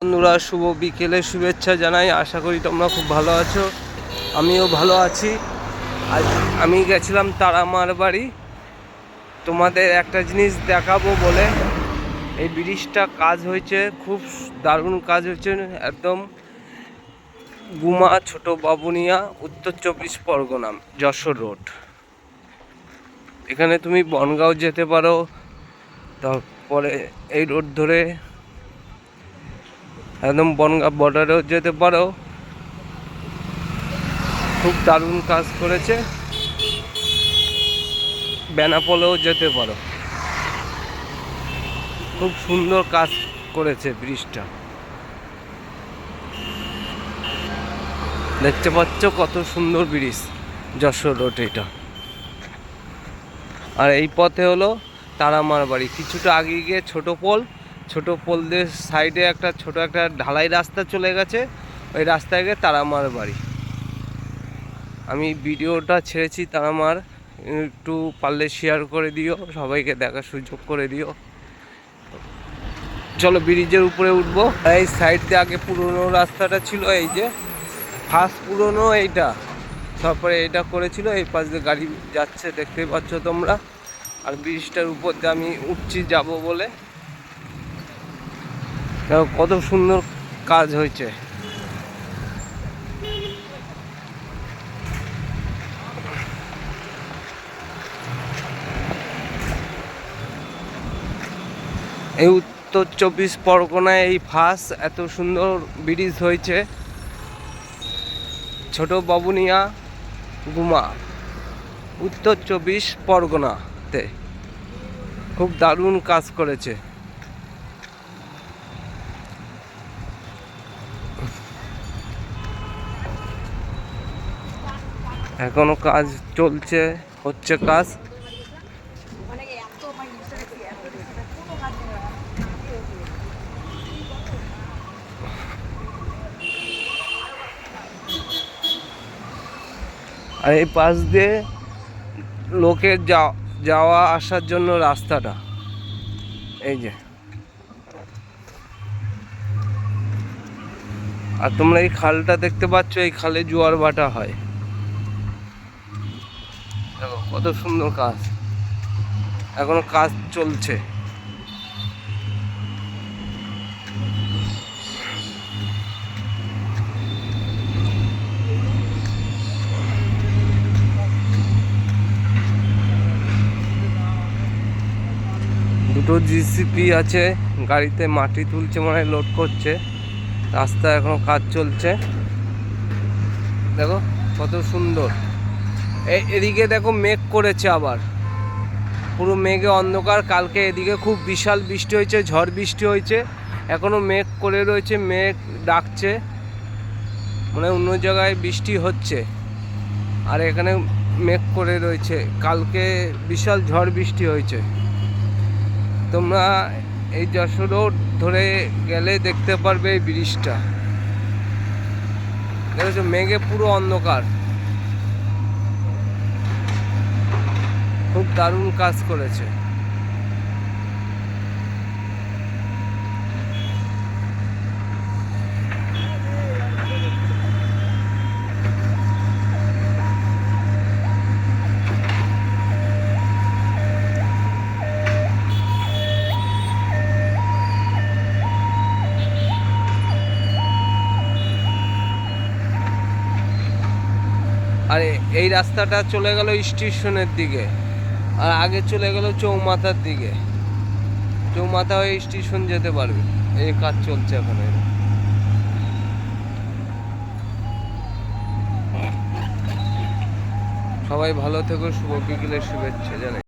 বন্ধুরা, শুভ বিকেলের শুভেচ্ছা জানাই। আশা করি তোমরা খুব ভালো আছো, আমিও ভালো আছি। আজ আমি গেছিলাম তারামার বাড়ি, তোমাদের একটা জিনিস দেখাবো বলে। এই ব্রিজটা কাজ হয়েছে, খুব দারুণ কাজ হয়েছে, একদম গুমা ছোট বাবুনিয়া, উত্তর 24 পরগনা, যশোর রোড। এখানে তুমি বনগাঁও যেতে পারো, তারপরে এই রোড ধরে একদম বনগাঁ বর্ডারেও যেতে পারো। খুব দারুণ কাজ করেছে। বেনাপোলেও যেতে পারো, খুব সুন্দর কাজ করেছে ব্রিজটা। দেখতে পাচ্ছ কত সুন্দর ব্রিজ, যশোর রোড এটা। আর এই পথে হলো তারামার বাড়ি। কিছুটা আগে গিয়ে ছোট পোল দিয়ে সাইডে একটা ঢালাই রাস্তা চলে গেছে, ওই রাস্তায় গিয়ে তারামার বাড়ি। আমি ভিডিওটা ছেড়েছি তারামার, একটু পারলে শেয়ার করে দিও, সবাইকে দেখার সুযোগ করে দিও। চলো ব্রিজের উপরে উঠবো। এই সাইড দিয়ে আগে পুরনো রাস্তাটা ছিল, এই যে ফার্স্ট পুরনো এইটা, তারপরে এটা করেছিল। এই পাশ দিয়ে গাড়ি যাচ্ছে, দেখতেই পাচ্ছ তোমরা। আর ব্রিজটার উপর দিয়ে আমি উঠছি যাব বলে। কত সুন্দর কাজ হয়েছে। এই উত্তর 24 পরগনায় এই ফার্স্ট এত সুন্দর ব্রিজ হয়েছে। ছোট বাবুনিয়া গুমা, উত্তর 24 পরগনাতে খুব দারুণ কাজ করেছে। এখনো কাজ চলছে, হচ্ছে কাজ। আর এই পাশ দিয়ে লোকের যাওয়া আসার জন্য রাস্তাটা, এই যে। আর তোমরা এই খালটা দেখতে পাচ্ছ, এই খালে জোয়ার ভাটা হয়। দেখো কত সুন্দর কাজ, এখনো কাজ চলছে। দুটো জিসিপি আছে, গাড়িতে মাটি তুলছে, মানে লোড করছে। রাস্তা এখনো কাজ চলছে। দেখো কত সুন্দর। এদিকে দেখো মেঘ করেছে, আবার পুরো মেঘে অন্ধকার। কালকে এদিকে খুব বিশাল বৃষ্টি হয়েছে, ঝড় বৃষ্টি হয়েছে। এখনো মেঘ করে রয়েছে, মেঘ ডাকছে, মানে অন্য জায়গায় বৃষ্টি হচ্ছে। আর এখানে মেঘ করে রয়েছে, কালকে বিশাল ঝড় বৃষ্টি হয়েছে। তোমরা এই যশোর রোড ধরে গেলে দেখতে পারবে এই ব্রিজটা। দেখেছো, মেঘে পুরো অন্ধকার, খুব দারুণ কাজ করেছে। আর এই রাস্তাটা চলে গেল স্টেশনের দিকে, আর আগে চলে গেল চৌমাথার দিকে। চৌমাথা হয়ে স্টেশন যেতে পারবে। এই কাজ চলছে এখন। সবাই ভালো থেকো, শুভ বিকেলের শুভেচ্ছা জানাই।